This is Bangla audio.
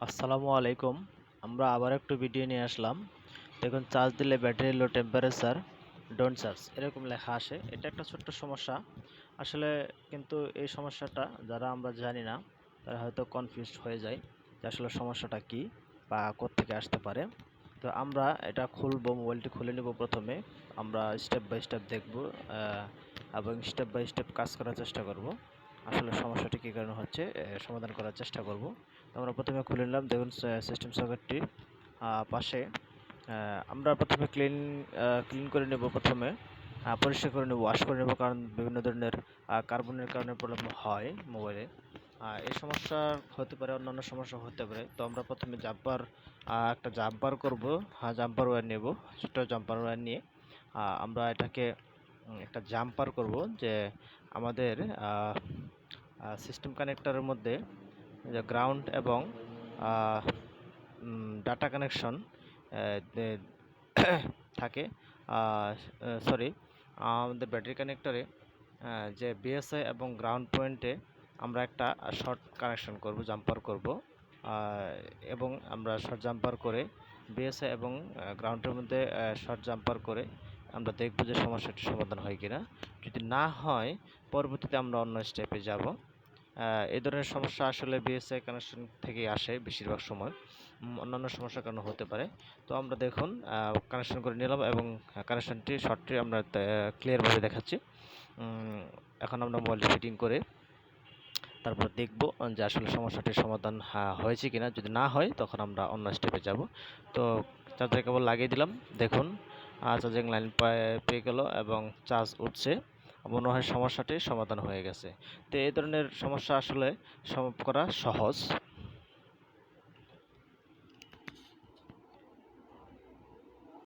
আসসালামু আলাইকুম। আমরা আবার একটু ভিডিও নিয়ে আসলাম। দেখুন, চার্জ দিলে battery low temperature don't charge এরকম লেখা আসে। এটা একটা ছোট্ট সমস্যা আসলে, কিন্তু এই সমস্যাটা যারা আমরা জানি না তারা হয়তো কনফিউজড হয়ে যায় যে আসলে সমস্যাটা কি বা কোত্থেকে আসতে পারে। তো আমরা এটা খুলবো, মোবাইলটি খুলে নেব। প্রথমে আমরা স্টেপ বাই স্টেপ দেখব এবং স্টেপ বাই স্টেপ কাজ করার চেষ্টা করব। আসলে সমস্যাটি কী কারণে হচ্ছে সমাধান করার চেষ্টা করব। তো আমরা প্রথমে খুলে নিলাম। দেখুন, সিস্টেম সকেটটি পাশে আমরা প্রথমে ক্লিন করে নেব। প্রথমে পরিষ্কার করে নেব, ওয়াশ করে নেব, কারণ বিভিন্ন ধরনের কার্বনের কারণে প্রবলেম হয় মোবাইলে। এই সমস্যা হতে পারে, অন্যান্য সমস্যা হতে পারে। তো আমরা প্রথমে একটা জাম্পার করব। জাম্পার ওয়্যার নেব, ছোট্ট জাম্পার ওয়্যার নিয়ে আমরা এটাকে একটা জাম্পার করব, যে আমাদের সিস্টেম কানেক্টরের মধ্যে যে গ্রাউন্ড এবং ডাটা কানেকশন থাকে। সরি, আমাদের ব্যাটারি কানেক্টরে যে বিএসআই এবং গ্রাউন্ড পয়েন্টে আমরা একটা শর্ট কানেকশন করব, জাম্পার করব। এবং আমরা শর্ট জাম্পার করে বিএসআই এবং গ্রাউন্ডের মধ্যে শর্ট জাম্পার করে আমরা দেখব যে সমস্যাটি সমাধান হয় কিনা। যদি না হয়, পরবর্তীতে আমরা অন্য স্টেপে যাব। এই ধরনের সমস্যা আসলে বিএসআই কানেকশন থেকেই আসে বেশিরভাগ সময়, অন্যান্য সমস্যার কারণে হতে পারে। তো আমরা দেখুন কানেকশন করে নিলাম এবং কানেকশনটি শর্টটি আমরা ক্লিয়ারভাবে দেখাচ্ছি। এখন আমরা মোবাইলটি ফিটিং করে তারপর দেখব যে আসলে সমস্যাটির সমাধান হয়েছে কিনা। যদি না হয়, তখন আমরা অন্য স্টেপে যাব। তো চার্জার কেবল লাগিয়ে দিলাম। দেখুন, চার্জিং লাইন পেয়ে গেল এবং চার্জ উঠছে। মনে হয় সমস্যাটির সমাধান হয়ে গেছে। তো এই ধরনের সমস্যা আসলে সমাধান করা সহজ।